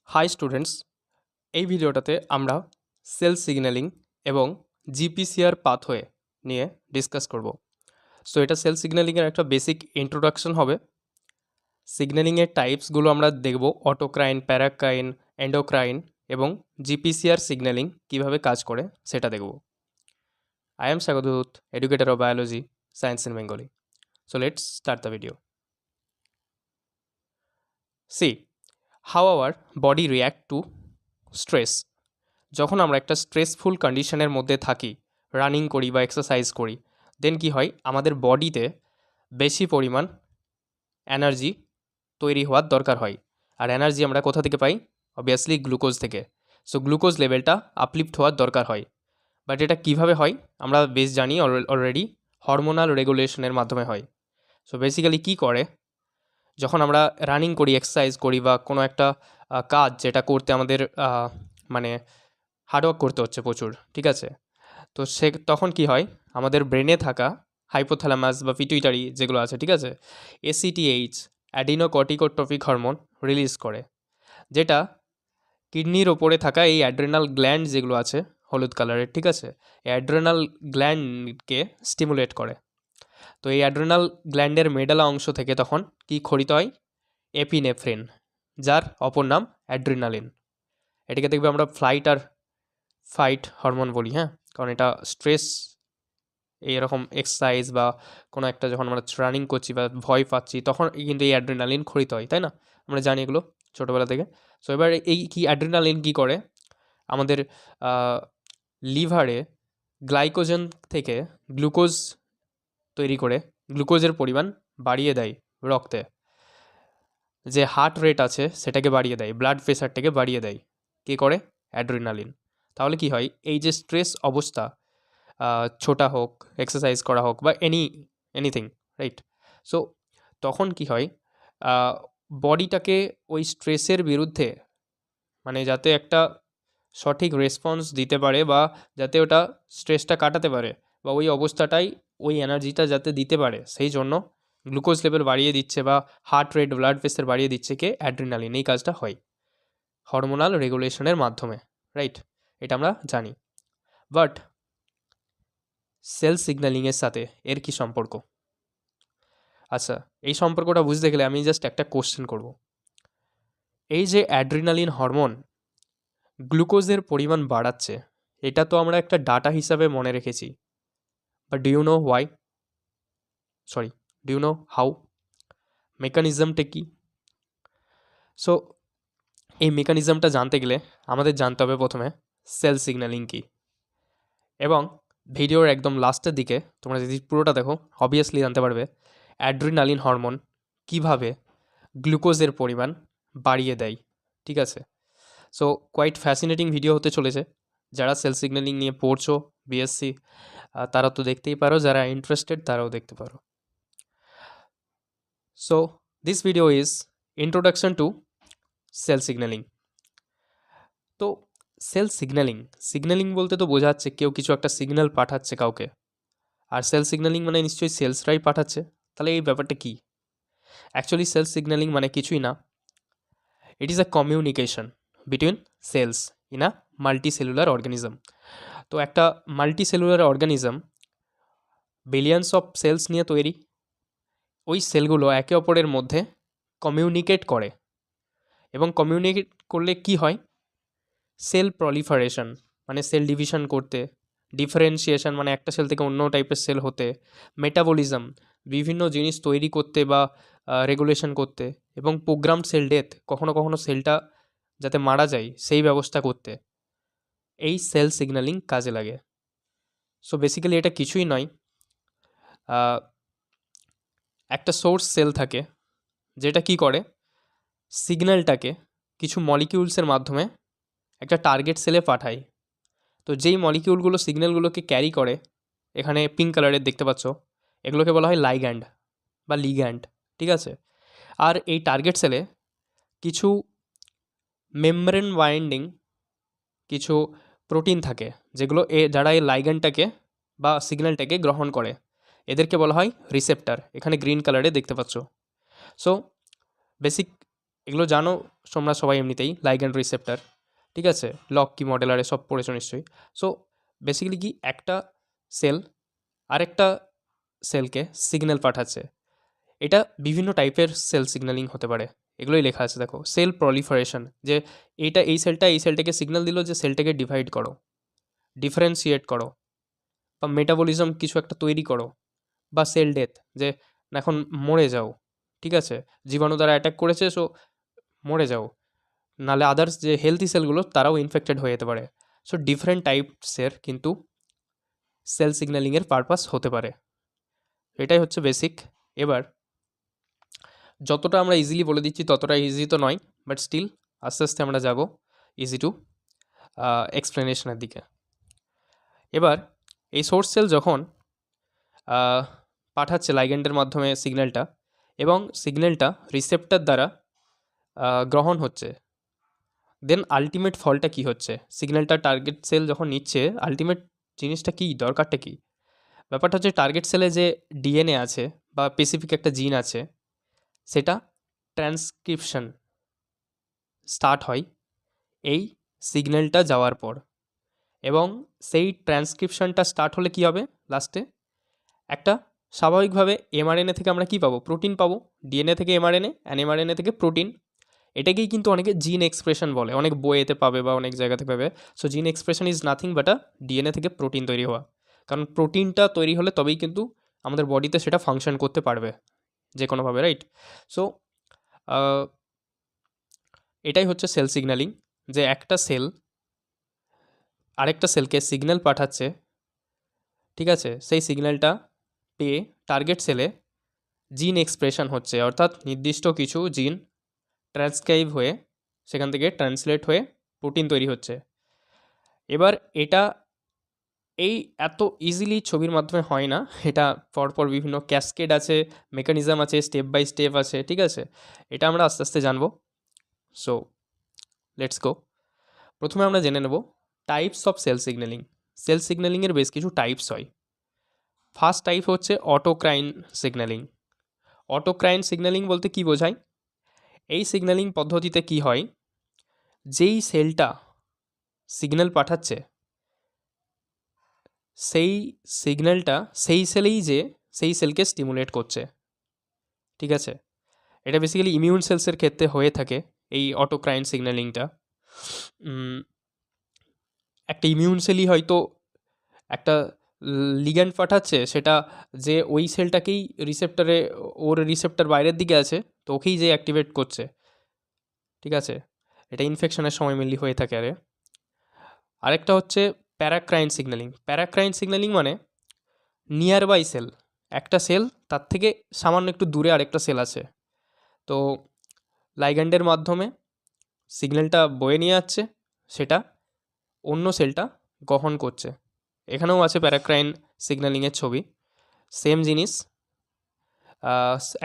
High students, এই ভিডিওটাতে আমরা সেল সিগন্যালিং এবং জিপিসিআর পাথওয়ে নিয়ে ডিসকাস করব। সো এটা সেল সিগন্যালিংয়ের একটা বেসিক ইন্ট্রোডাকশন হবে। সিগন্যালিংয়ের টাইপসগুলো আমরা দেখব, অটোক্রাইন, প্যারাক্রাইন, এন্ডোক্রাইন এবং জিপিসিআর সিগন্যালিং কীভাবে কাজ করে সেটা দেখব। আই এম স্বাগত, educator of biology science in Bengali. So let's start the video. C how our body react two stress. যখন আমরা একটা স্ট্রেসফুল কন্ডিশনের মধ্যে থাকি, রানিং করি বা এক্সারসাইজ করি, দেন কি হয়, আমাদের বডিতে বেশি পরিমাণ এনার্জি তৈরি হওয়ার দরকার হয়। আর এনার্জি আমরা কোথা থেকে পাই? অবভিয়াসলি গ্লুকোজ থেকে। সো গ্লুকোজ লেভেলটা আপলিফ্ট হওয়ার দরকার হয়। বাট এটা কীভাবে হয় আমরা বেশ জানি অলরেডি, হরমোনাল রেগুলেশনের মাধ্যমে হয়। সো বেসিক্যালি কী করে, যখন আমরা রানিং করি, এক্সারসাইজ করি বা কোনো একটা কাজ যেটা করতে আমাদের মানে হার্ডওয়ার্ক করতে হচ্ছে প্রচুর, ঠিক আছে, তো তখন কি হয়, আমাদের ব্রেনে থাকা হাইপোথ্যালামাস বা পিটুইটারি যেগুলো আছে, ঠিক আছে, এসিটিএইচ অ্যাডিনোকর্টিকোট্রপিক হরমোন রিলিজ করে, যেটা কিডনির ওপরে থাকা এই অ্যাড্রেনাল গ্ল্যান্ড যেগুলো আছে হলুদ কালারের, ঠিক আছে, এই অ্যাড্রেনাল গ্ল্যান্ডকে স্টিমুলেট করে। তো এই অ্যাড্রেনাল গ্ল্যান্ডের মেডালা অংশ থেকে তখন কি খরিত হয়? এপিনেফ্রিন, যার অপর নাম অ্যাড্রিনালিন। এটাকে দেখবে আমরা ফ্লাইট আর ফাইট হরমোন বলি, হ্যাঁ, কারণ এটা স্ট্রেস, এইরকম এক্সারসাইজ বা কোনো একটা যখন আমরা রানিং করছি বা ভয় পাচ্ছি, তখন কিন্তু এই অ্যাড্রিনালিন খরিত হয়, তাই না? আমরা জানি এগুলো ছোটোবেলা থেকে। সো এবার এই অ্যাড্রিনালিন কী করে, আমাদের লিভারে গ্লাইকোজেন থেকে গ্লুকোজ তৈরি করে গ্লুকোজের পরিমাণ বাড়িয়ে দেয় রক্তে। যে হার্ট রেট আছে সেটাকে বাড়িয়ে দেয়, ব্লাড প্রেশারটাকে বাড়িয়ে দেয়। কী করে? অ্যাড্রিনালিন। তাহলে কি হয়, এই যে স্ট্রেস অবস্থা, ছোটা হোক, এক্সারসাইজ করা হোক বা এনিথিং, রাইট? সো তখন কি হয়, বডিটাকে ওই স্ট্রেসের বিরুদ্ধে, মানে যাতে একটা সঠিক রেসপন্স দিতে পারে বা যাতে ওটা স্ট্রেসটা কাটাতে পারে বা ওই অবস্থাটাই ওই এনার্জিটা যাতে দিতে পারে, সেই জন্য গ্লুকোজ লেভেল বাড়িয়ে দিচ্ছে বা হার্ট রেট, ব্লাড প্রেশার বাড়িয়ে দিচ্ছে কে? অ্যাড্রিনালিন। এই কাজটা হয় হরমোনাল রেগুলেশনের মাধ্যমে, রাইট? এটা আমরা জানি। বাট সেল সিগন্যালিংয়ের সাথে এর কি সম্পর্ক? আচ্ছা, এই সম্পর্কটা বুঝতে গেলে আমি জাস্ট একটা কোশ্চেন করব। এই যে অ্যাড্রিনালিন হরমোন গ্লুকোজের পরিমাণ বাড়াচ্ছে, এটা তো আমরা একটা ডাটা হিসাবে মনে রেখেছি, but do you know why? Sorry, do you know how? মেকানিজমটা কি? সো এই মেকানিজমটা জানতে গেলে আমাদের জানতে হবে প্রথমে সেল সিগন্যালিং কী। এবং ভিডিওর একদম লাস্টের দিকে তোমরা যদি পুরোটা দেখো, অবভিয়াসলি জানতে পারবে অ্যাড্রিনালিন হরমোন কীভাবে গ্লুকোজের পরিমাণ বাড়িয়ে দেয়, ঠিক আছে? সো কোয়াইট ফ্যাসিনেটিং ভিডিও হতে চলেছে। যারা সেল সিগন্যালিং নিয়ে পড়ছো, বিএসসি, তারা তো দেখতেই পারো, যারা ইন্টারেস্টেড তারাও দেখতে পারো। So this video is introduction to cell signalling. তো সেল সিগন্যালিং বলতে তো বোঝা যাচ্ছে কেউ কিছু একটা সিগন্যাল পাঠাচ্ছে কাউকে, আর সেল সিগন্যালিং মানে নিশ্চয়ই সেলসরাই পাঠাচ্ছে। তাহলে এই ব্যাপারটা কী? অ্যাকচুয়ালি সেল সিগন্যালিং মানে কিছুই না, it is a communication between cells in a multicellular organism. তো একটা multicellular organism billions of cells নিয়ে তৈরি। ওই সেলগুলো একে অপরের মধ্যে কমিউনিকেট করে, এবং কমিউনিকেট করলে কি হয়? সেল প্রলিফারেশন, মানে সেল ডিভিশন করতে, ডিফারেন্সিয়েশন মানে একটা সেল থেকে অন্য টাইপের সেল হতে, মেটাবলিজম বিভিন্ন জিনিস তৈরি করতে বা রেগুলেশন করতে, এবং প্রোগ্রাম সেল ডেথ, কখনো কখনো সেলটা যাতে মারা যায় সেই ব্যবস্থা করতে এই সেল সিগন্যালিং কাজে লাগে। সো বেসিক্যালি এটা কিছুই নয়, একটা সোর্স সেল থাকে যেটা কি করে, সিগন্যালটাকে কিছু মলিকিউলসের মাধ্যমে একটা টার্গেট সেলে পাঠায়। তো যেই মলিকিউলগুলো সিগন্যালগুলোকে ক্যারি করে, এখানে পিঙ্ক কালারের দেখতে পাচ্ছ, এগুলোকে বলা হয় লাইগ্যান্ড বা লিগ্যান্ড, ঠিক আছে? আর এই টার্গেট সেলে কিছু মেমব্রেন বাইন্ডিং কিছু প্রোটিন থাকে, যেগুলো যারা এই লাইগ্যান্ডটাকে বা সিগন্যালটাকে গ্রহণ করে, এদেরকে বলা হয় রিসেপ্টার। এখানে গ্রিন কালারে দেখতে পাচ্ছ। সো বেসিক এগুলো জানো তোমরা সবাই এমনিতেই লাইগ্যান্ড রিসেপ্টর, ঠিক আছে, লক কি মডেলারে সব পড়েছো নিশ্চয়ই। সো বেসিক্যালি কি একটা সেল আরেকটা সেলকে সিগন্যাল পাঠাচ্ছে। এটা বিভিন্ন টাইপের সেল সিগন্যালিং হতে পারে, এগুলোই লেখা আছে দেখো। সেল প্রলিফারেশন, যে এইটা এই সেলটাকে সিগন্যাল দিল যে সেলটাকে ডিভাইড করো, ডিফারেন্সিয়েট করো, বা মেটাবলিজম কিছু একটা তৈরি করো, বা সেল ডেথ, যে এখন মরে যাও, ঠিক আছে, জীবাণু দ্বারা অ্যাটাক করেছে সো মরে যাও, নাহলে আদার্স যে হেলদি সেলগুলো তারাও ইনফেক্টেড হয়ে যেতে পারে। সো ডিফারেন্ট টাইপসের কিন্তু সেল সিগন্যালিংয়ের পারপাস হতে পারে, এটাই হচ্ছে বেসিক। এবার যতটা আমরা ইজিলি বলে দিচ্ছি ততটা ইজি তো নয়, বাট স্টিল আস্তে আস্তে আমরা যাব ইজি টু এক্সপ্লেনেশনের দিকে। এবার এই সোর্স সেল যখন পাঠাচ্ছে লাইগ্যান্ডের মাধ্যমে সিগন্যালটা, এবং সিগন্যালটা রিসেপ্টর দ্বারা গ্রহণ হচ্ছে, দেন আলটিমেট ফলটা কি হচ্ছে, সিগন্যালটা টার্গেট সেল যখন নিচ্ছে আলটিমেট জিনিসটা কি, দরকারটা কি? ব্যাপারটা হচ্ছে টার্গেট সেলে যে ডিএনএ আছে বা স্পেসিফিক একটা জিন আছে, সেটা ট্রান্সক্রিপশন স্টার্ট হয় এই সিগন্যালটা যাওয়ার পর, এবং সেই ট্রান্সক্রিপশনটা স্টার্ট হলে কি হবে, লাস্টে একটা স্বাভাবিকভাবে এমআরএনএ থেকে আমরা কি পাবো, প্রোটিন পাবো, ডিএনএ থেকে এমআরএনএ অ্যান্ড এমআরএনএ থেকে প্রোটিন। এটাকেই কিন্তু অনেকে জিন এক্সপ্রেশন বলে, অনেক বইয়েতে পাবে বা অনেক জায়গাতে পাবে। সো জিন expression is nothing but a DNA থেকে প্রোটিন তৈরি হওয়া, কারণ প্রোটিনটা তৈরি হলে তবেই কিন্তু আমাদের বডিতে সেটা ফাংশন করতে পারবে যে কোনোভাবে, রাইট? সো এটাই হচ্ছে সেল সিগন্যালিং, যে একটা সেল আরেকটা সেলকে সিগন্যাল পাঠাচ্ছে, ঠিক আছে, সেই সিগন্যালটা পেয়ে টার্গেট সেলে জিন এক্সপ্রেশন হচ্ছে, অর্থাৎ নির্দিষ্ট কিছু জিন ট্রান্সক্রাইব হয়ে সেখান থেকে ট্রান্সলেট হয়ে প্রোটিন তৈরি হচ্ছে। এবার এটা এই এত ইজিলি ছবির মাধ্যমে হয় না, এটা পরপর বিভিন্ন ক্যাসকেড আছে, মেকানিজম আছে, স্টেপ বাই স্টেপ আছে, ঠিক আছে, এটা আমরা আস্তে আস্তে জানবো। So let's go. প্রথমে আমরা জেনে নেব types of cell signalling. Cell সিগন্যালিংয়ের বেশ কিছু টাইপস হয়। ফার্স্ট টাইপ হচ্ছে অটোক্রাইন সিগন্যালিং। অটোক্রাইন সিগন্যালিং বলতে কি বোঝায়? এই সিগন্যালিং পদ্ধতিতে কি হয়, যেই সেলটা সিগন্যাল পাঠাচ্ছে সেই সিগন্যালটা সেই সেলেই যে সেই সেলকে স্টিমুলেট করছে, ঠিক আছে। এটা বেসিক্যালি ইমিউন সেলসের ক্ষেত্রে হয়ে থাকে এই অটোক্রাইন সিগন্যালিংটা। একটা ইমিউন সেলই হয়তো একটা লিগ্যান্ড পাঠাচ্ছে, সেটা যে ওই সেলটাকেই রিসেপ্টরে, ওর রিসেপ্টর বাইরের দিকে আছে তো ওকেই যে অ্যাক্টিভেট করছে, ঠিক আছে। এটা ইনফেকশনের সময় মেনলি হয়ে থাকে। আরেকটা হচ্ছে প্যারাক্রাইন সিগন্যালিং। প্যারাক্রাইন সিগন্যালিং মানে নিয়ার বাই সেল, একটা সেল তার থেকে সামান্য একটু দূরে আরেকটা সেল আছে, তো লাইগ্যান্ডের মাধ্যমে সিগন্যালটা বয়ে নিয়ে যাচ্ছে, সেটা অন্য সেলটা গ্রহণ করছে। এখানেও আছে প্যারাক্রাইন সিগন্যালিংয়ের ছবি, সেম জিনিস,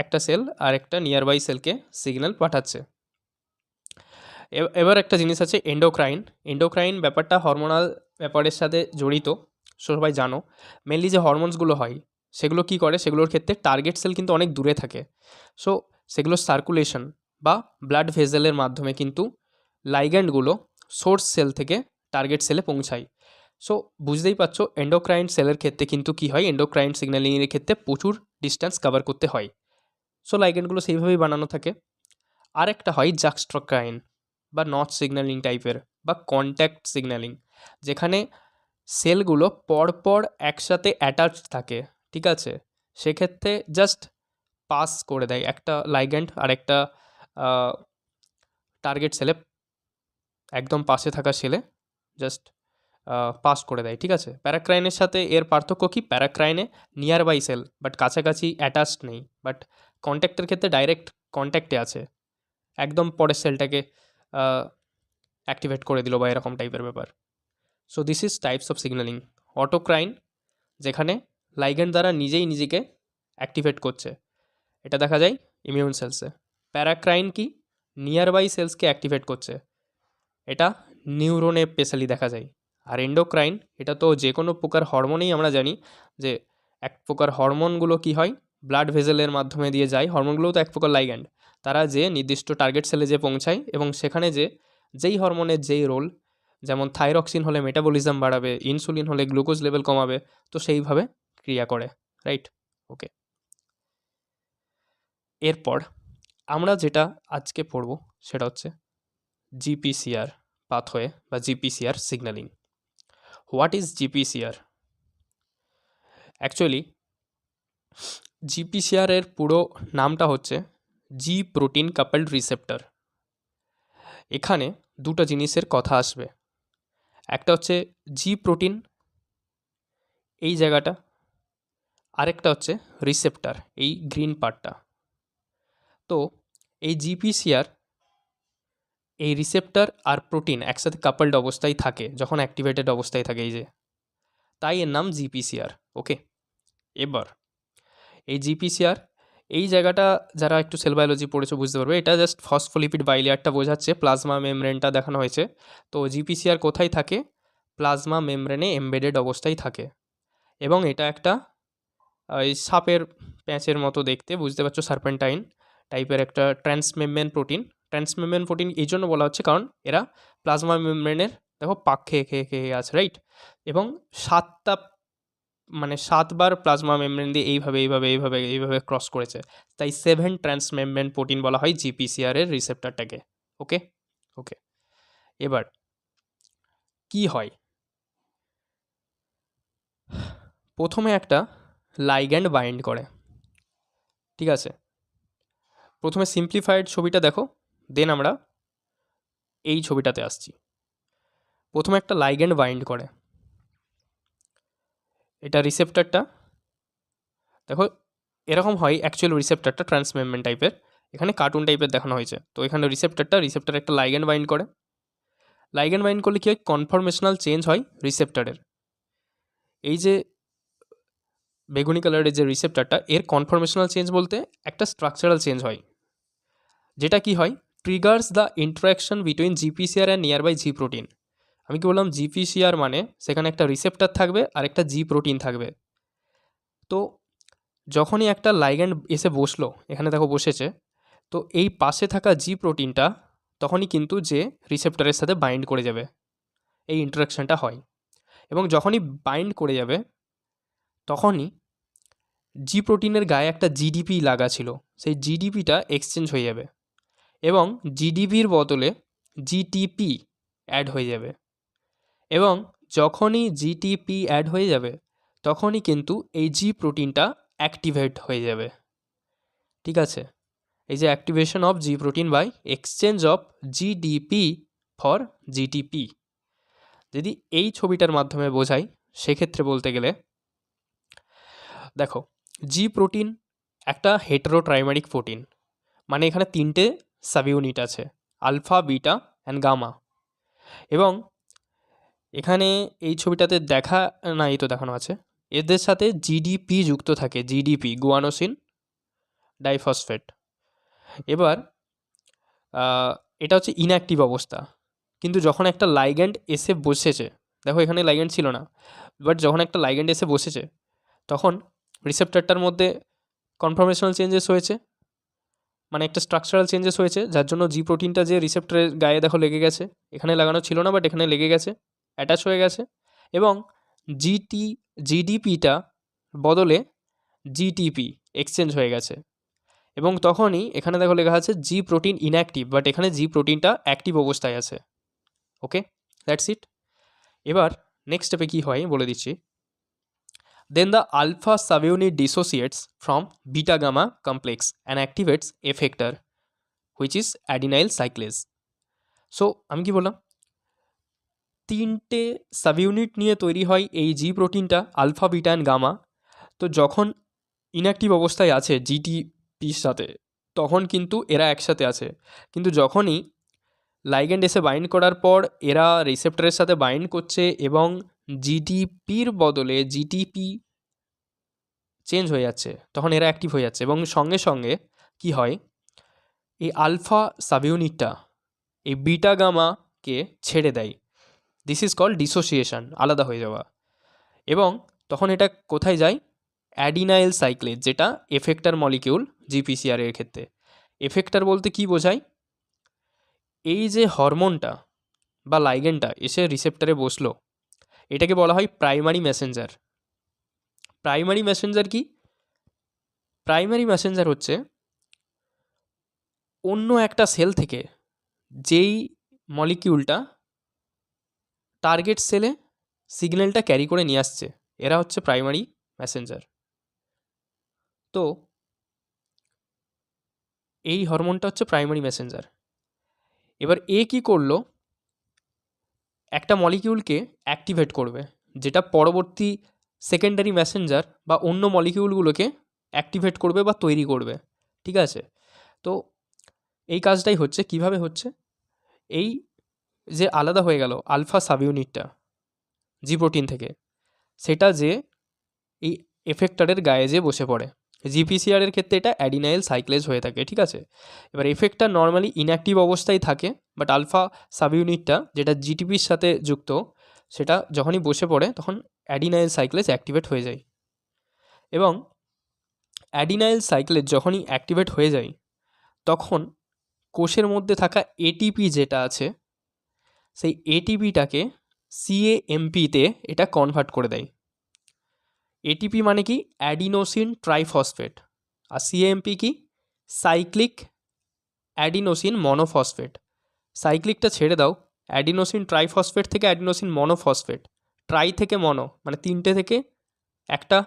একটা সেল আর একটা নিয়ার বাই সেলকে সিগন্যাল পাঠাচ্ছে। এবার একটা জিনিস আছে এন্ডোক্রাইন। এন্ডোক্রাইন ব্যাপারটা হরমোনাল ব্যাপারের সাথে জড়িত, সবাই জানো। মেনলি যে হরমোনসগুলো হয় সেগুলো কি করে, সেগুলোর ক্ষেত্রে টার্গেট সেল কিন্তু অনেক দূরে থাকে। সো সেগুলো সার্কুলেশন বা ব্লাড ভেসেলের মাধ্যমে কিন্তু লাইগ্যান্ডগুলো সোর্স সেল থেকে টার্গেট সেলে পৌঁছায়। সো বুঝতেই পারছো এন্ডোক্রাইন সেলের ক্ষেত্রে কিন্তু কি হয়, এন্ডোক্রাইন সিগন্যালিংয়ের ক্ষেত্রে প্রচুর ডিস্টেন্স কভার করতে হয়। সো লাইগ্যান্ডগুলো সেইভাবেই বানানো থাকে। আরেকটা হয় জাক্সট্রোক্রাইন বা নচ সিগন্যালিং টাইপের বা কন্ট্যাক্ট সিগন্যালিং, যেখানে সেলগুলো পরপর একসাথে অ্যাটাচ থাকে, ঠিক আছে। সেক্ষেত্রে জাস্ট পাস করে দেয় একটা লাইগ্যান্ড আর একটা টার্গেট সেলে, একদম পাশে থাকা সেলে জাস্ট পাস করে দেয়, ঠিক আছে। প্যারাক্রাইনের সাথে এর পার্থক্য কি, প্যারাক্রাইনে নিয়ার বাই সেল বাট কাছাকাছি অ্যাটাচড নেই, বাট কন্ট্যাক্টের ক্ষেত্রে ডাইরেক্ট কন্ট্যাক্টে আছে, একদম পরের সেলটাকে অ্যাক্টিভেট করে দিল বা এরকম টাইপের ব্যাপার। So this is types of signalling. Autocrine, যেখানে লাইগ্যান্ড দ্বারা নিজেই নিজেকে অ্যাক্টিভেট করছে, এটা দেখা যায় ইমিউন সেলসে। প্যারাক্রাইন কি, নিয়ার বাই সেলসকে অ্যাক্টিভেট করছে, এটা নিউরনে স্পেশালি দেখা যায়। আর এন্ডোক্রাইন, এটা তো যে কোনো প্রকার হরমোনেই আমরা জানি যে এক প্রকার হরমোনগুলো কি হয়, ব্লাড ভেসেলের মাধ্যমে দিয়ে যায়, হরমোনগুলোও তো এক প্রকার লাইগ্যান্ড, তারা যে নির্দিষ্ট টার্গেট সেলে যে পৌঁছায় এবং সেখানে যেই হরমোনের যেই রোল, যেমন থাইরক্সিন হলে মেটাবলিজম বাড়াবে, ইনসুলিন হলে গ্লুকোজ লেভেল কমাবে, তো সেইভাবে ক্রিয়া করে, রাইট? ওকে, এরপর আমরা যেটা আজকে পড়ব সেটা হচ্ছে জিপিসিআর পাথওয়ে বা GPCR signalling. What is GPCR? Actually GPCR এর পুরো নামটা হচ্ছে জি প্রোটিন কাপলড রিসেপ্টর। এখানে দুটো জিনিসের কথা আসবে, একটা হচ্ছে জি প্রোটিন এই জায়গাটা, আরেকটা হচ্ছে রিসেপ্টর এই গ্রিন পার্টটা। তো এই জিপিসিআর এই রিসেপ্টর আর প্রোটিন একসাথে কাপলড অবস্থায় থাকে যখন অ্যাক্টিভেটেড অবস্থায় থাকে, এই যে, তাই এর নাম জিপিসিআর। ওকে, এবার এই জিপিসিআর এই জায়গাটা যারা একটু সেল বায়োলজি পড়েছে বুঝতে পারবে, এটা জাস্ট ফসফোলিপিড বাইলেয়ারটা বোঝাচ্ছে, প্লাজমা মেমব্রেনটা দেখানো হয়েছে। তো জিপিসিআর কোথায় থাকে? প্লাজমা মেমব্রেনে এমবেডেড অবস্থায় থাকে এবং এটা একটা এই সাপের প্যাঁচের মতো দেখতে, বুঝতে পারছো, সার্পেন্টাইন টাইপের একটা ট্রান্সমেমব্রেন প্রোটিন। ট্রান্সমেমব্রেন প্রোটিন এই জন্য বলা হচ্ছে কারণ এরা প্লাজমা মেমব্রেনের দেখো পাক খেয়ে খেয়ে খেয়ে আছে, রাইট? এবং 7বার প্লাজমা মেমব্রেন দিয়ে এইভাবে এইভাবে এইভাবে এইভাবে ক্রস করেছে, তাই 7 ট্রান্সমেমব্রেন প্রোটিন বলা হয় জিপিসিআর এর রিসেপ্টরটাকে। ওকে ওকে, এবার কি হয়, প্রথমে একটা লাইগ্যান্ড বাইন্ড করে, ঠিক আছে? প্রথমে সিম্পলিফাইড ছবিটা দেখো, দেন আমরা এই ছবিটাতে আসছি। প্রথমে একটা লাইগ্যান্ড বাইন্ড করে, এটা রিসেপ্টরটা দেখো এরকম হয় অ্যাকচুয়াল রিসেপ্টরটা ট্রান্সমেমব্রেন টাইপের, এখানে কার্টুন টাইপের দেখানো হয়েছে। তো এখানে রিসেপ্টর একটা লাইগ্যান্ড বাইন্ড করে, লাইগ্যান্ড বাইন্ড করলে কী হয়, কনফরমেশনাল চেঞ্জ হয় রিসেপ্টরের। এই যে বেগুনি কালারের যে রিসেপ্টরটা, এর কনফরমেশনাল চেঞ্জ বলতে একটা স্ট্রাকচারাল চেঞ্জ হয়, যেটা কি হয়, triggers the interaction between GPCR and nearby G protein. আমি কি বললাম, জিপিসিআর মানে সেখানে একটা রিসেপ্টর থাকবে আর একটা জি প্রোটিন থাকবে। তো যখনই একটা লাইগ্যান্ড এসে বসলো, এখানে দেখো বসেছে, তো এই পাশে থাকা জি প্রোটিনটা তখনই কিন্তু যে রিসেপ্টরের সাথে বাইন্ড করে যাবে, এই ইন্টারাকশানটা হয়। এবং যখনই বাইন্ড করে যাবে তখনই জি প্রোটিনের গায়ে একটা জিডিপি লাগা ছিল, সেই জিডিপিটা এক্সচেঞ্জ হয়ে যাবে এবং জিডিপির বদলে জিটিপি অ্যাড হয়ে যাবে। এবং যখনই জিটিপি অ্যাড হয়ে যাবে তখনই কিন্তু এই জি প্রোটিনটা অ্যাক্টিভেট হয়ে যাবে, ঠিক আছে? এই যে activation of G protein by exchange of GDP for GTP, যদি এই ছবিটার মাধ্যমে বোঝাই সেক্ষেত্রে বলতে গেলে দেখো, জি প্রোটিন একটা হেটেরোট্রাইমেরিক প্রোটিন, মানে এখানে 3টে সাবইউনিট আছে, আলফা, বিটা অ্যান্ড গামা। এবং এখানে এই ছবিটাতে এই তো দেখানো আছে, এদের সাথে জিডিপি যুক্ত থাকে, জিডিপি গুয়ানোসিন ডাইফসফেট। এবার এটা হচ্ছে ইনঅ্যাক্টিভ অবস্থা, কিন্তু যখন একটা লাইগ্যান্ড এসে বসেছে, দেখো এখানে লাইগ্যান্ড ছিল না, বাট যখন একটা লাইগ্যান্ড এসে বসেছে তখন রিসেপ্টরটার মধ্যে কনফরমেশনাল চেঞ্জেস হয়েছে, মানে একটা স্ট্রাকচারাল চেঞ্জেস হয়েছে, যার জন্য জি প্রোটিনটা যে রিসেপ্টরের গায়ে দেখো লেগে গেছে, এখানে লাগানো ছিল না বাট এখানে লেগে গেছে, অ্যাটাচ হয়ে গেছে। এবং জিডিপিটা বদলে জিটিপি এক্সচেঞ্জ হয়ে গেছে। এবং তখনই এখানে দেখো লেখা আছে জি প্রোটিন ইনঅ্যাক্টিভ, বাট এখানে জি প্রোটিনটা অ্যাক্টিভ অবস্থায় আছে। ওকে, দ্যাটস ইট। এবার নেক্সট স্টেপে কী হয় বলে দিচ্ছি। Then the alpha subunit dissociates from beta gamma complex and activates effector, which is adenyl cyclase. So আমি কি বললাম, 3টে সাবইউনিট নিয়ে তৈরি হয় এই জি প্রোটিনটা, আলফা, বিটা অ্যান্ড গামা। তো যখন ইনঅ্যাক্টিভ অবস্থায় আছে জিটিপির সাথে তখন কিন্তু এরা একসাথে আছে, কিন্তু যখনই লাইগ্যান্ড এসে বাইন্ড করার পর এরা রিসেপ্টরের সাথে বাইন্ড করছে এবং জিডিপির বদলে জিটিপি চেঞ্জ হয়ে যাচ্ছে, তখন এরা অ্যাক্টিভ হয়ে যাচ্ছে। এবং সঙ্গে সঙ্গে কি হয়, এই আলফা সাবইউনিটটা এই বিটা গামাকে ছেড়ে দেয়, দিস ইজ কল্ড ডিসোসিয়েশন, আলাদা হয়ে যাওয়া। এবং তখন এটা কোথায় যায়, অ্যাডিনাইল সাইক্লেজ, যেটা এফেক্টার মলিকিউল জিপিসিআর এর ক্ষেত্রে। এফেক্টার বলতে কি বোঝায়? এই যে হরমোনটা বা লাইগেন্ডটা এসে রিসেপ্টরে বসলো, এটাকে বলা হয় প্রাইমারি মেসেঞ্জার। প্রাইমারি মেসেঞ্জার কি? প্রাইমারি মেসেঞ্জার হচ্ছে অন্য একটা সেল থেকে যেই মলিকিউলটা টার্গেট সেলে সিগন্যালটা ক্যারি করে নিয়ে আসছে, এরা হচ্ছে প্রাইমারি মেসেঞ্জার। তো এই হরমোনটা হচ্ছে প্রাইমারি মেসেঞ্জার। এবার এ কি করলো, একটা মলিকিউলকে অ্যাক্টিভেট করবে, যেটা পরবর্তী সেকেন্ডারি মেসেঞ্জার বা অন্য মলিকিউলগুলোকে অ্যাক্টিভেট করবে বা তৈরি করবে। ঠিক আছে? তো এই কাজটাই হচ্ছে। কিভাবে হচ্ছে? এই যে আলাদা হয়ে গেল আলফা সাবইউনিটটা জি প্রোটিন থেকে, সেটা যে এই এফেক্টারের গায়ে যে বসে পড়ে। জিপিসিআরের ক্ষেত্রে এটা অ্যাডিনাইল সাইক্লেজ হয়ে থাকে। ঠিক আছে? এবার এফেক্টার নর্মালি ইনঅ্যাক্টিভ অবস্থায় থাকে, বাট আলফা সাবইউনিটটা যেটা জিটিপির সাথে যুক্ত, সেটা যখনই বসে পড়ে তখন অ্যাডিনাইল সাইক্লেজ অ্যাক্টিভেট হয়ে যায়। এবং অ্যাডিনাইল সাইক্লেজ যখনই অ্যাক্টিভেট হয়ে যায়, তখন কোষের মধ্যে থাকা এটিপি যেটা আছে, সেই এটিপিটাকে সিএএমপিতে এটা কনভার্ট করে দেয়। এটিপি মানে কি? Adenosine triphosphate. আর সিএএমপি কি? Cyclic adenosine monophosphate. সাইক্লিকটা ছেড়ে দাও, অ্যাডিনোসিন ট্রাইফসফেট থেকে অ্যাডিনোসিন মনোফসফেট, ট্রাই থেকে মনো মানে 3টে থেকে একটা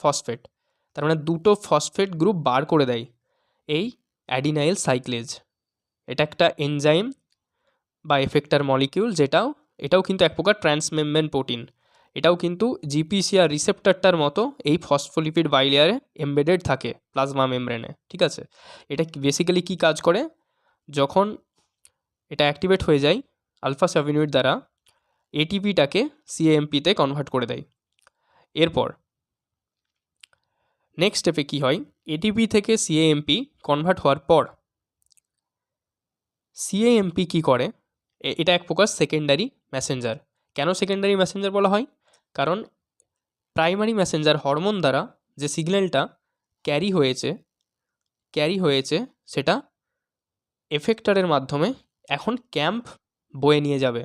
ফসফেট, তার মানে 2টো ফসফেট গ্রুপ বার করে দেয় এই অ্যাডিনাইল সাইক্লেজ। এটা একটা এনজাইম বা এফেক্টার মলিকিউল, এটাও কিন্তু এক প্রকার ট্রান্সমেমব্রেন প্রোটিন। এটাও কিন্তু জিপিসিআর রিসেপ্টরটার মতো এই ফসফোলিপিড বাইলেয়ারে এমবেডেড থাকে প্লাজমা মেমব্রেনে। ঠিক আছে? এটা বেসিক্যালি কী কাজ করে? যখন এটা অ্যাক্টিভেট হয়ে যায় আলফা সাবইউনিট দ্বারা, এটিপিটাকে সিএএমপিতে কনভার্ট করে দেয়। এরপর নেক্সট স্টেপে কী হয়? এটিপি থেকে সিএএমপি কনভার্ট হওয়ার পর সিএএমপি কী করে? এটা এক প্রকার সেকেন্ডারি মেসেঞ্জার। কেন সেকেন্ডারি মেসেঞ্জার বলা হয়? কারণ প্রাইমারি মেসেঞ্জার হরমোন দ্বারা যে সিগন্যালটা ক্যারি হয়েছে সেটা এফেক্টারের মাধ্যমে এখন ক্যাম্প বয়ে নিয়ে যাবে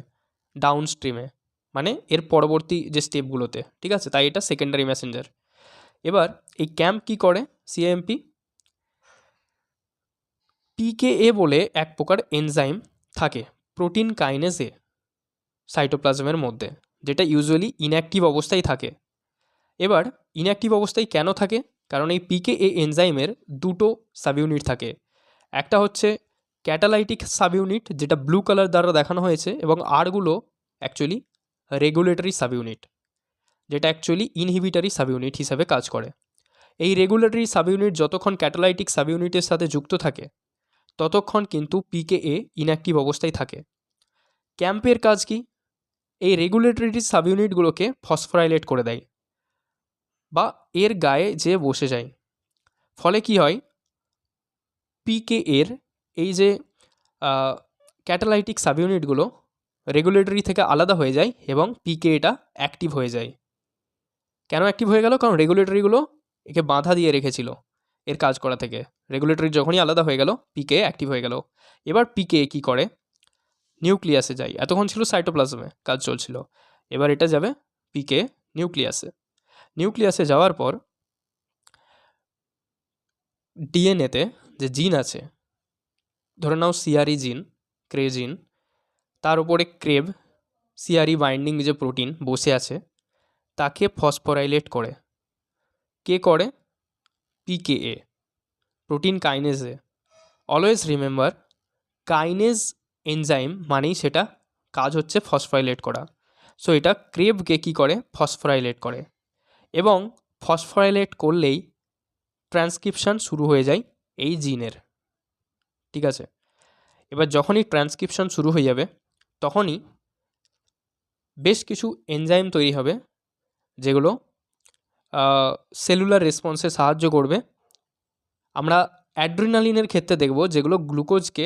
ডাউন স্ট্রিমে, মানে এর পরবর্তী যে স্টেপগুলোতে। ঠিক আছে? তাই এটা সেকেন্ডারি মেসেঞ্জার। এবার এই ক্যাম্প কি করে? সিএমপি পিকেএ বলে এক প্রকার এনজাইম থাকে প্রোটিন কাইনেজে সাইটোপ্লাজমের মধ্যে, যেটা ইউজুয়ালি ইনঅ্যাক্টিভ অবস্থায় থাকে। এবার ইনঅ্যাক্টিভ অবস্থায় কেন থাকে? কারণ এই পিকেএ এনজাইমের 2টো সাবইউনিট থাকে। একটা হচ্ছে ক্যাটালাইটিক সাবইউনিট, যেটা ব্লু কালার দ্বারা দেখানো হয়েছে, এবং আরগুলো অ্যাকচুয়ালি রেগুলেটরি সাবইউনিট, যেটা অ্যাকচুয়ালি ইনহিবিটরি সাবইউনিট হিসাবে কাজ করে। এই রেগুলেটরি সাবইউনিট যতক্ষণ ক্যাটালাইটিক সাবইউনিটের সাথে যুক্ত থাকে ততক্ষণ কিন্তু পিকেএ ইনঅ্যাক্টিভ অবস্থায় থাকে। ক্যাম্পের কাজ কি? এই রেগুলেটরি সাবইউনিটগুলোকে ফসফোরাইলেট করে দেয় বা এর গায়ে যে বসে যায়। ফলে কি হয়? পিকেএর এই যে ক্যাটালাইটিক সাবইউনিটগুলো রেগুলেটরি থেকে আলাদা হয়ে যায় এবং পিকেএটা অ্যাক্টিভ হয়ে যায়। কেন অ্যাক্টিভ হয়ে গেল? কারণ রেগুলেটরিগুলো একে বাধা দিয়ে রেখেছিল এর কাজ করা থেকে। রেগুলেটরি যখনই আলাদা হয়ে গেল, পিকেএ অ্যাক্টিভ হয়ে গেল। এবার পিকেএ কী করে? নিউক্লিয়াসে যায়। এতক্ষণ ছিল সাইটোপ্লাজমে কাজ চলছিল, এবার এটা যাবে পিকেএ নিউক্লিয়াসে। নিউক্লিয়াসে যাওয়ার পর ডিএনএতে যে জিন আছে, ধরে নাও সিআরই জিন, ক্রে জিন, তার উপরে ক্রেব সিআরই বাইন্ডিং যে প্রোটিন বসে আছে, তাকে ফসফোরাইলেট করে। কে করে? পিকেএ, প্রোটিন কাইনেজে। অলওয়েজ রিমেম্বার, কাইনেজ এনজাইম মানেই সেটা কাজ হচ্ছে ফসফোরাইলেট করা। সো এটা ক্রেবকে কী করে? ফসফোরাইলেট করে। এবং ফসফোরাইলেট করলেই ট্রান্সক্রিপশন শুরু হয়ে যায় এই জিনের। ঠিক আছে? এবার যখনই ট্রান্সক্রিপশন শুরু হয়ে যাবে তখনই বেশ কিছু এনজাইম তৈরি হবে, যেগুলো সেলুলার রেসপন্সে সাহায্য করবে। আমরা অ্যাড্রিনালিনের ক্ষেত্রে দেখব, যেগুলো গ্লুকোজকে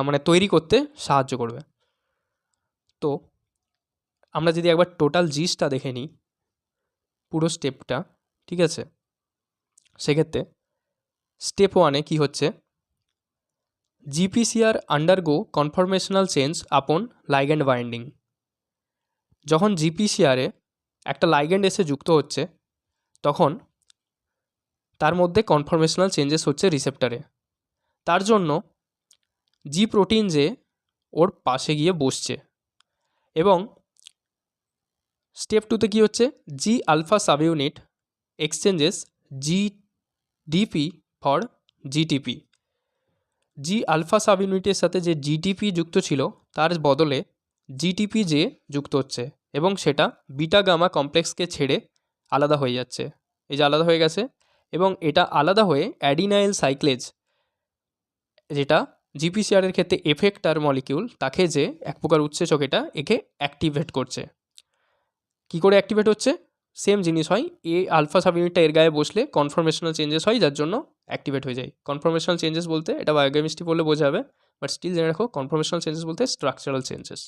মানে তৈরি করতে সাহায্য করবে। তো আমরা যদি একবার টোটাল জিসটা দেখে নিই, পুরো স্টেপটা, ঠিক আছে, সেক্ষেত্রে স্টেপ 1-এ কী হচ্ছে? জিপিসিআর আন্ডারগো কনফরমেশনাল চেঞ্জ আপন লাইগ্যান্ড বাইন্ডিং। যখন জিপিসিআরে একটা লাইগ্যান্ড এসে যুক্ত হচ্ছে তখন তার মধ্যে কনফরমেশনাল চেঞ্জেস হচ্ছে রিসেপ্টারে। তার জন্য জি প্রোটিন যে ওর পাশে গিয়ে বসছে এবং স্টেপ 2তে কী হচ্ছে, G alpha subunit exchanges GDP for GTP. G alpha সাবইউনিটের সাথে যে জিটিপি যুক্ত ছিল তার বদলে জিটিপি যে যুক্ত হচ্ছে এবং সেটা বিটা গামা কমপ্লেক্সকে ছেড়ে আলাদা হয়ে যাচ্ছে। এই যে আলাদা হয়ে গেছে এবং এটা আলাদা হয়ে অ্যাডিনাইল সাইক্লেজ, যেটা জিপিসিআরের ক্ষেত্রে এফেক্টার মলিকিউল, তাকে যে এক প্রকার উৎসেচক, এটা একে অ্যাক্টিভেট করছে। কি করে অ্যাক্টিভেট হচ্ছে? সেম জিনিস হয়, এ আলফা সাবইউনিটটা এর গায়ে বসলে কনফরমেশনাল চেঞ্জেস হয়, যার জন্য অ্যাক্টিভেট হয়ে যায়। কনফরমেশনাল চেঞ্জেস বলতে এটা বায়োকেমিস্ট্রি পড়লে বোঝা যাবে, বাট স্টিল জেনে রাখো কনফরমেশনাল চেঞ্জেস বলতে স্ট্রাকচারাল চেঞ্জেস।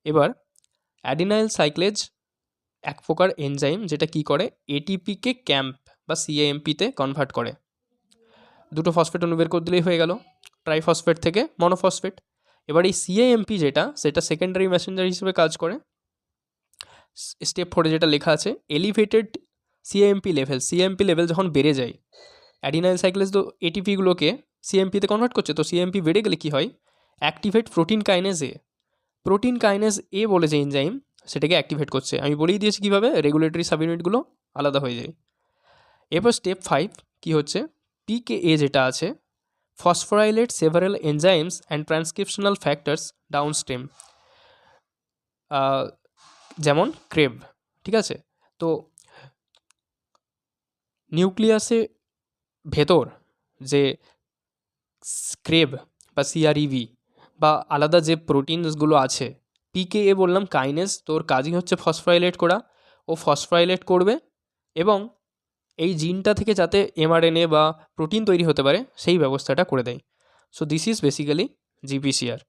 এবার অ্যাডিনাইল সাইক্লেজ এক প্রকার এনজাইম, যেটা কি করে এটিপিকে ক্যাম্প বা সিএএমপিতে কনভার্ট করে। দুটো ফসফেট অণু বের করে দিলেই হয়ে গেল, ট্রাইফসফেট থেকে মনোফসফেট। এবার এই সিএএমপি যেটা, সেটা সেকেন্ডারি মেসেঞ্জার হিসেবে কাজ করে। স্টেপ 4 যেটা লেখা আছে, এলিভেটেড সিএমপি লেভেল যখন বেড়ে যায়, অ্যাডিনাইল সাইক্লেজ তো এটিপিগুলোকে সিএমপিতে কনভার্ট করছে, তো সিএমপি বেড়ে গেলে কি হয়, অ্যাক্টিভেট প্রোটিন কাইনেজ এ। প্রোটিন কাইনেজ এ বলে যে এনজাইম, সেটাকে অ্যাক্টিভেট করছে। আমি বলেই দিয়েছি কীভাবে, রেগুলেটরি সাবইউনিটগুলো আলাদা হয়ে যায়। এরপর স্টেপ 5 কি হচ্ছে, পিকেএ যেটা আছে, ফসফোরাইলেট several enzymes and transcriptional factors downstream, যেমন ক্রেব। ঠিক আছে, তো নিউক্লিয়াসে ভেতর যে ক্রেব বা সিআরইভি বা আলাদা যে প্রোটিনসগুলো আছে, পিকেএ বললাম কাইনেজ, তোর কাজই হচ্ছে ফসফোরাইলেট করা। ও ফসফোরাইলেট করবে এবং এই জিনটা থেকে যাতে এমআরএনএ বা প্রোটিন তৈরি হতে পারে সেই ব্যবস্থাটা করে দেয়। সো দিস ইজ বেসিক্যালি জিপিসিআর,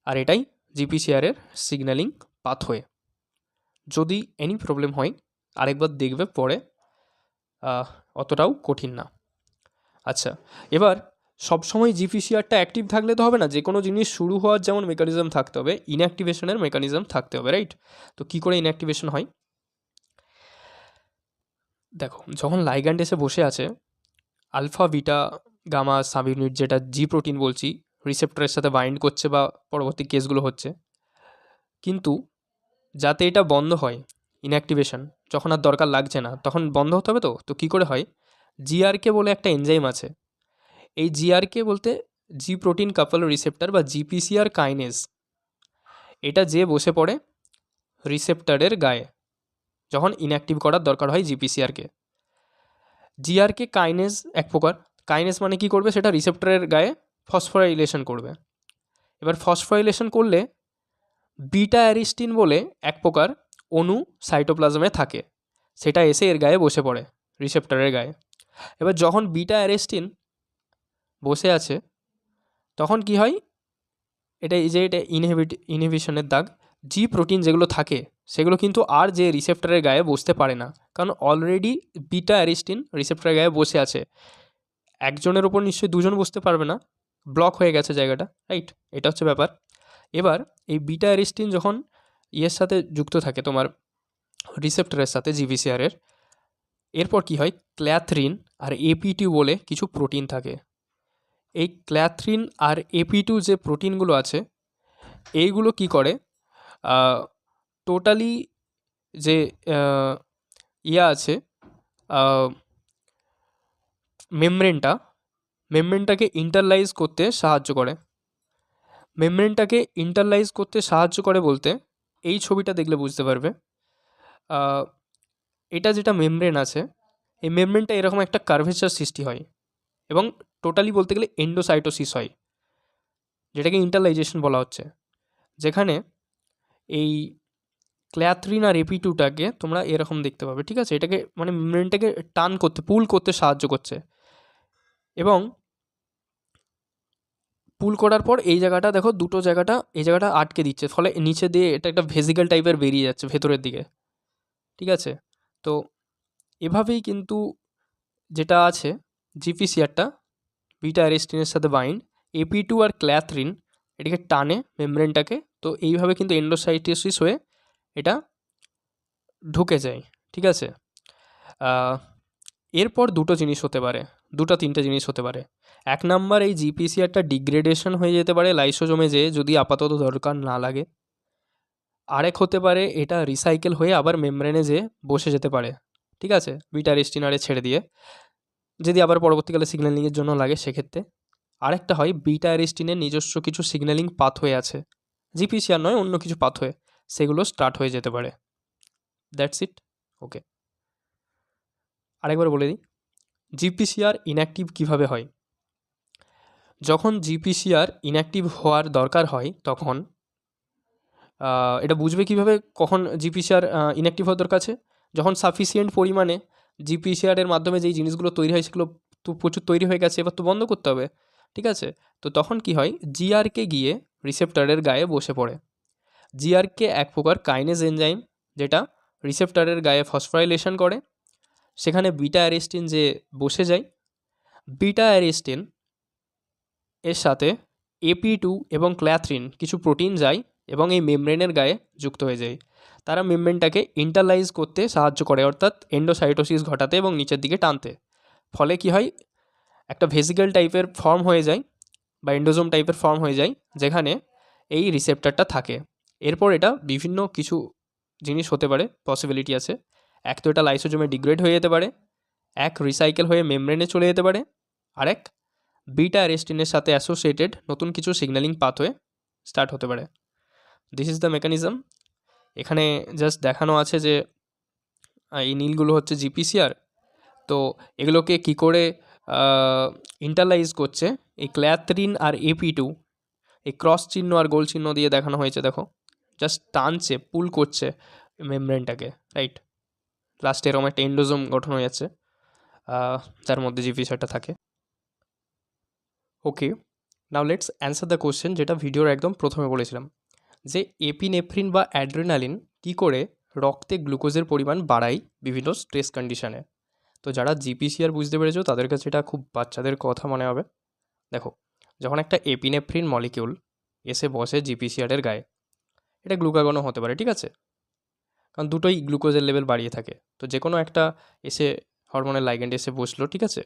আর এটাই জিপিসিআরের সিগন্যালিং পাথওয়ে। যদি এনি প্রবলেম হয় আরেকবার দেখবে পরে, অতটাও কঠিন না। আচ্ছা, এবার সবসময় জিপিসিআরটা অ্যাক্টিভ থাকলে তো হবে না, যে কোনো জিনিস শুরু হওয়ার যেমন মেকানিজম থাকতে হবে, ইনঅ্যাক্টিভেশনের মেকানিজম থাকতে হবে, রাইট? তো কী করে ইনঅ্যাক্টিভেশন হয়? দেখো, যখন লাইগ্যান্ড এসে বসে আছে, আলফা বিটা গামা সাবইউনিট যেটা জি প্রোটিন বলছি, রিসেপ্টরের সাথে বাইন্ড করছে বা পরবর্তী কেসগুলো হচ্ছে, কিন্তু যাতে এটা বন্ধ হয় ইনঅ্যাক্টিভেশন, যখন আর দরকার লাগছে না তখন বন্ধ হতে হবে। তো কী করে হয়, জিআরকে বলে একটা এনজাইম আছে। এই জিআরকে বলতে জি প্রোটিন কাপল রিসেপ্টর বা জিপিসিআর কাইনেজ, এটা যে বসে পড়ে রিসেপ্টরের গায়ে যখন ইনঅ্যাক্টিভ করার দরকার হয় জিপিসিআরকে। জিআরকে কাইনেজ এক প্রকার, কাইনেজ মানে কি করবে, সেটা রিসেপ্টরের গায়ে ফসফোরাইলেশন করবে। এবার ফসফোরাইলেশন করলে বিটা অ্যারিস্টিন বলে এক প্রকার অণু সাইটোপ্লাজমে থাকে, সেটা এসে এর গায়ে বসে পড়ে রিসেপ্টরের গায়ে। এবার যখন বিটা অ্যারিস্টিন বসে আছে তখন কি হয়, এটা এই যে এটা ইনহিবিশনের দাগ, জি প্রোটিন যেগুলো থাকে সেগুলো কিন্তু আর যে রিসেপ্টরের গায়ে বসতে পারে না, কারণ অলরেডি বিটা অ্যারিস্টিন রিসেপ্টরের গায়ে বসে আছে। একজনের ওপর নিশ্চয়ই দুজন বসতে পারবে না, ব্লক হয়ে গেছে জায়গাটা, রাইট? এটা হচ্ছে ব্যাপার। এবার এই বিটা অ্যারিস্টিন যখন ইয়ের সাথে যুক্ত থাকে তোমার রিসেপ্টরের সাথে জিপিসিআরের, এরপর কি হয়, ক্ল্যাথরিন আর এপি2 বলে কিছু প্রোটিন থাকে। এই ক্ল্যাথরিন আর এপি2 যে প্রোটিনগুলো আছে, এইগুলো কি করে, টোটালি যে ইয়া আছে মেমব্রেনটাকে ইন্টারলাইজ করতে সাহায্য করে। বলতে এই ছবিটা দেখলে বুঝতে পারবে। এটা যেটা মেমব্রেন আছে, এই মেমব্রেনটা এরকম একটা কার্ভেচার সৃষ্টি হয় এবং টোটালি বলতে গেলে এন্ডোসাইটোসিস হয়, যেটাকে ইন্টারলাইজেশন বলা হচ্ছে, যেখানে এই ক্ল্যাথরিন আর এপি2টাকে তোমরা এরকম দেখতে পাবে। ঠিক আছে, এটাকে মানে মেমব্রেনটাকে টান করতে, পুল করতে সাহায্য করছে এবং পুল করার পর এই জায়গাটা দেখো, দুটো জায়গাটা এই জায়গাটা আটকে দিচ্ছে, ফলে নিচে দিয়ে এটা একটা ভেসিকেল টাইপের বেরিয়ে যাচ্ছে ভেতরের দিকে। ঠিক আছে, তো এভাবেই কিন্তু যেটা আছে জিপিসিআরটা বিটা অ্যারিস্টিনের সাথে বাইন্ড, AP2 আর ক্ল্যাথরিন এটাকে টানে মেমব্রেনটাকে, তো এইভাবে কিন্তু এন্ডোসাইটোসিস হয়ে এটা ঢুকে যায়, ঠিক আছে। এরপর দুটো জিনিস হতে পারে, দুটো তিনটে জিনিস হতে পারে। এক নাম্বার, এই জিপিসিআরটা ডিগ্রেডেশন হয়ে যেতে পারে লাইসোজোমে, যে যদি আপাতত দরকার না লাগে। আরেক হতে পারে এটা রিসাইকেল হয়ে আবার মেমব্রেনে যেয়ে বসে যেতে পারে, ঠিক আছে, বিটা অ্যারিস্টিনারে ছেড়ে দিয়ে, যদি আবার পরবর্তীকালে সিগন্যালিংয়ের জন্য লাগে সেক্ষেত্রে। আরেকটা হয় বিটা অ্যারিস্টিনের নিজস্ব কিছু সিগন্যালিং পাথওয়ে আছে, জিপিসিআর নয় অন্য কিছু পাথওয়ে, সেগুলো স্টার্ট হয়ে যেতে পারে। That's it. ওকে, আরেকবার বলে দিই জিপিসিআর ইনঅ্যাক্টিভ কীভাবে হয়। যখন জিপিসিআর ইনঅ্যাক্টিভ হওয়ার দরকার হয় তখন এটা বুঝবে কীভাবে কখন জিপিসিআর ইনঅ্যাক্টিভ হওয়ার দরকার আছে, যখন সাফিসিয়েন্ট পরিমাণে জিপিসিআরের মাধ্যমে যেই জিনিসগুলো তৈরি হয় সেগুলো তো প্রচুর তৈরি হয়ে গেছে, এবার তো বন্ধ করতে হবে, ঠিক আছে। তো তখন কি হয়, জিআরকে গিয়ে রিসেপ্টরের গায়ে বসে পড়ে। জিআরকে এক প্রকার কাইনেজ এনজাইম, যেটা রিসেপ্টরের গায়ে ফসফোরাইলেশন করে, সেখানে বিটা অ্যারিস্টিন যে বসে যায়, বিটা অ্যারিস্টিন এর সাথে AP2 এবং ক্ল্যাথরিন কিছু প্রোটিন যায় এবং এই মেমব্রেনের গায়ে যুক্ত হয়ে যায়। তারা মেমব্রেনটাকে ইন্টারলাইজ করতে সাহায্য করে, অর্থাৎ এন্ডোসাইটোসিস ঘটাতে এবং নিচের দিকে টানতে। ফলে কি হয়, একটা ভেসিকেল টাইপের ফর্ম হয়ে যায় বা এন্ডোজোম টাইপের ফর্ম হয়ে যায়, যেখানে এই রিসেপ্টরটা থাকে। এরপর এটা বিভিন্ন কিছু জিনিস হতে পারে, পসিবিলিটি আছে। এক তো এটা লাইসোজোমে ডিগ্রেড হয়ে যেতে পারে, এক রিসাইকেল হয়ে মেমব্রেনে চলে যেতে পারে, আরেক বিটা অ্যারিস্টিনের সাথে অ্যাসোসিয়েটেড নতুন কিছু সিগন্যালিং পাথওয়ে স্টার্ট হতে পারে। This is the mechanism. এখানে জাস্ট দেখানো আছে যে এই নীলগুলো হচ্ছে জিপিসিআর, তো এগুলোকে কি করে ইন্টারলাইজ করছে এই ক্ল্যাথরিন আর AP2, এই ক্রস চিহ্ন আর গোল চিহ্ন দিয়ে দেখানো হয়েছে, দেখো জাস্ট টানছে, পুল করছে মেমব্রেনটাকে, রাইট। লাস্টে এরকম একটা এন্ডোজোম গঠন হয়ে যাচ্ছে, যার মধ্যে জিপিসিআরটা থাকে। Okay, now let's answer the question, যেটা ভিডিওর একদম প্রথমে বলেছিলাম, যে এপিনেফ্রিন বা অ্যাড্রেনালিন কী করে রক্তে গ্লুকোজের পরিমাণ বাড়ায় বিভিন্ন স্ট্রেস কন্ডিশনে। তো যারা জিপিসিআর বুঝতে পেরেছো তাদের কাছে এটা খুব বাচ্চাদের কথা মনে হবে। দেখো, যখন একটা এপিনেফ্রিন মলিকিউল এসে বসে জিপিসিআরের গায়ে, এটা গ্লুকাগনও হতে পারে, ঠিক আছে, কারণ দুটোই গ্লুকোজের লেভেল বাড়িয়ে থাকে। তো যে কোনো একটা এসে হরমোনের লাইগ্যান্ড এসে বসলো, ঠিক আছে,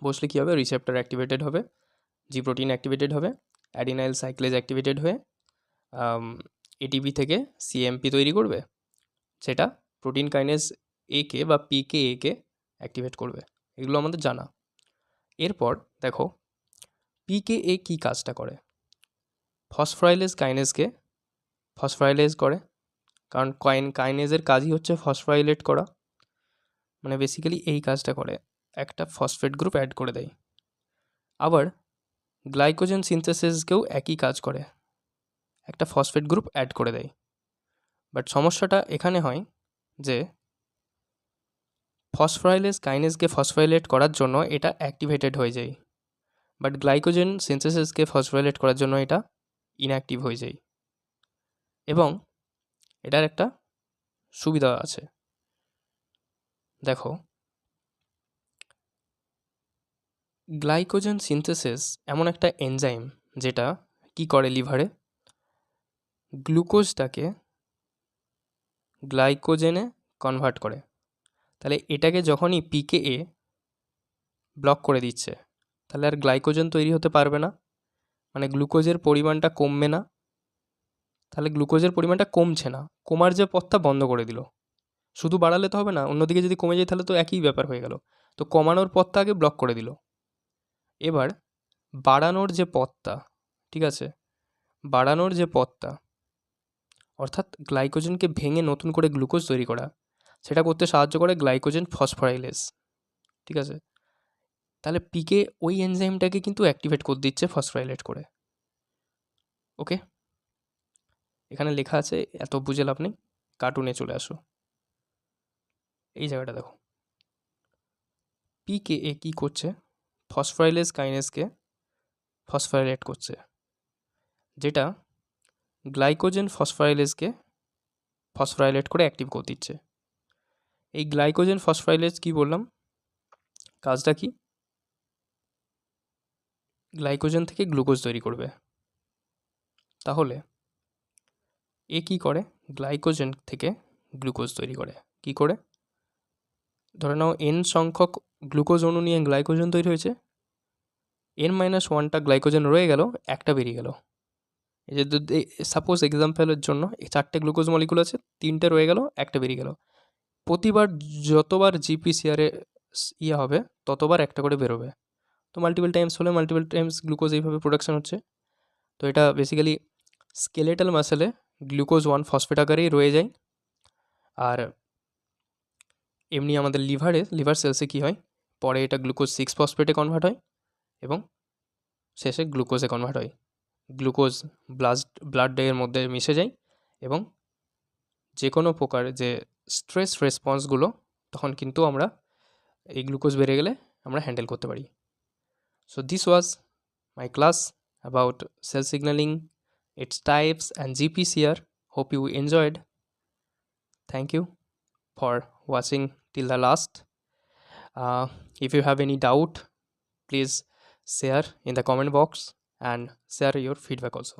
বসলে কী হবে, রিসেপ্টর অ্যাক্টিভেটেড হবে, জি প্রোটিন অ্যাক্টিভেটেড হবে, অ্যাডিনাইল সাইক্লেজ অ্যাক্টিভেটেড হয়ে এটিপি থেকে সিএমপি তৈরি করবে, সেটা প্রোটিন কাইনেজ একে বা পিকে অ্যাক্টিভেট করবে। এগুলো আমাদের জানা। এরপর দেখো পিকে কী কাজটা করে, ফসফোরাইলেজ কাইনেজকে ফসফোরাইলেজ করে, কারণ কাইনেজের কাজই হচ্ছে ফসফোরাইলেট করা, মানে বেসিক্যালি এই কাজটা করে, একটা ফসফেট গ্রুপ অ্যাড করে দেয়। আবার গ্লাইকোজেন সিনথেসিসকেও একই কাজ করে, একটা ফসফেট গ্রুপ অ্যাড করে দেয়। বাট সমস্যাটা এখানে হয় যে ফসফোরাইলেজ কাইনেজকে ফসফোরাইলেট করার জন্য এটা অ্যাক্টিভেটেড হয়ে যায়, বাট গ্লাইকোজেন সিনথেসিসকে ফসফোরাইলেট করার জন্য এটা ইনঅ্যাক্টিভ হয়ে যায়। এবং এটার একটা সুবিধা আছে, দেখো গ্লাইকোজেন সিনথেসিস এমন একটা এনজাইম যেটা কি করে লিভারে, গ্লুকোজটাকে গ্লাইকোজেনে কনভার্ট করে। তাহলে এটাকে যখনই পিকে ব্লক করে দিচ্ছে, তাহলে আর গ্লাইকোজেন তৈরি হতে পারবে না, মানে গ্লুকোজের পরিমাণটা কমবে না। তাহলে গ্লুকোজের পরিমাণটা কমছে না, কমার যে পথটা বন্ধ করে দিল। শুধু বাড়ালে তো হবে না, অন্যদিকে যদি কমে যায় তাহলে তো একই ব্যাপার হয়ে গেল। তো কমানোর পথটা আগে ব্লক করে দিল। এবার বাড়ানোর যে পথটা, ঠিক আছে, বাড়ানোর যে পথটা, অর্থাৎ গ্লাইকোজেনকে ভেঙে নতুন করে গ্লুকোজ তৈরি করা, সেটা করতে সাহায্য করে গ্লাইকোজেন ফসফোরাইলেজ, ঠিক আছে। তাহলে পিকে ওই এনজাইমটাকে কিন্তু অ্যাক্টিভেট করে দিচ্ছে ফসফোরাইলেট করে। ওকে, এখানে লেখা আছে, এত বুঝে লাভ নেই, কার্টুনে চলে আসো। এই জায়গাটা দেখো, পিকে কী করছে, ফসফোরাইলেজ কাইনেজকে ফসফোরাইলেট করছে, যেটা গ্লাইকোজেন ফসফোরাইলেজকে ফসফোরাইলেট করে অ্যাক্টিভ করে দিচ্ছে। এই গ্লাইকোজেন ফসফোরাইলেজ কি বললাম, কাজটা কি, গ্লাইকোজেন থেকে গ্লুকোজ তৈরি করবে। তাহলে এ কী করে? গ্লাইকোজেন থেকে গ্লুকোজ তৈরি করে। কি করে? ধরে নাও n সংখ্যক গ্লুকোজ অণু নিয়ে গ্লাইকোজেন তৈরি হয়েছে, n-1টা গ্লাইকোজেন রয়ে গেল, একটা বেরিয়ে গেল। এই যে যদি সাপোজ এক্সাম্পলের জন্য 4টে গ্লুকোজ মলিকুল আছে, 3টে রয়ে গেল, একটা বেরিয়ে গেল। প্রতিবার যতবার জিপিসিআরে হবে ততবার একটা করে বেরোবে। তো মাল্টিপল টাইমস হলে মাল্টিপল টাইমস গ্লুকোজ এইভাবে প্রোডাকশন হচ্ছে। তো এটা বেসিক্যালি স্কেলেটাল মাসেলে গ্লুকোজ 1 ফসফেট আকারেই রয়ে যায়। আর এমনি আমাদের লিভার সেলসে কী হয়, পরে এটা গ্লুকোজ 6 ফসফেটে কনভার্ট হয় এবং শেষে গ্লুকোজে কনভার্ট হয়। গ্লুকোজ ব্লাডের মধ্যে মিশে যায় এবং যে কোনো প্রকার যে স্ট্রেস রেসপন্সগুলো তখন কিন্তু আমরা এই গ্লুকোজ বেড়ে গেলে আমরা হ্যান্ডেল করতে পারি। So this was my class about cell signaling, its types and GPCR. Hope you enjoyed. Thank you for watching till the last. If you have any doubt, please share in the comment box and share your feedback also.